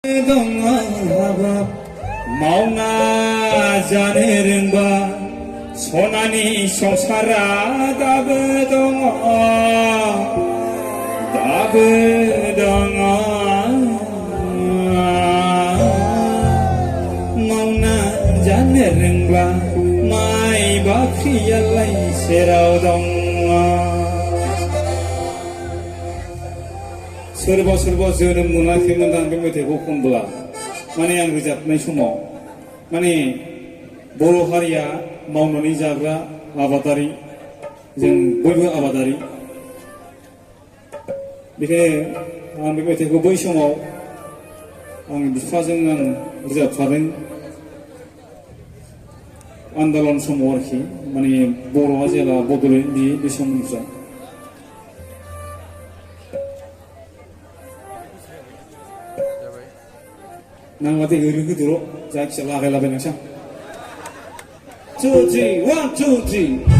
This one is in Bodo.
동화밥 마오나 자네른바 소나니 송사라 다브동화 마오나 자네른바 마이 바퀴얄라이 세라우동화 serba जोनोम मोनाखैमोन आं बे मेथाइखौ खनब्ला माने आं रोजाबनाय समाव माने बर' हारिया मावनानै जाग्रा आबादारि जों बयबो आबादारि बेखायनो आं बे मेथाइखौ बै समाव आं बिफाजों आं रोजाबफादों आन्दलन समाव आरोखि माने बर'आ जेला बड'लेण्ड बे समनिफ्राय नांगौबाथाय ओरैनो होदोर' जायखिया लागायलाबायनोसै 2 3 1 2 3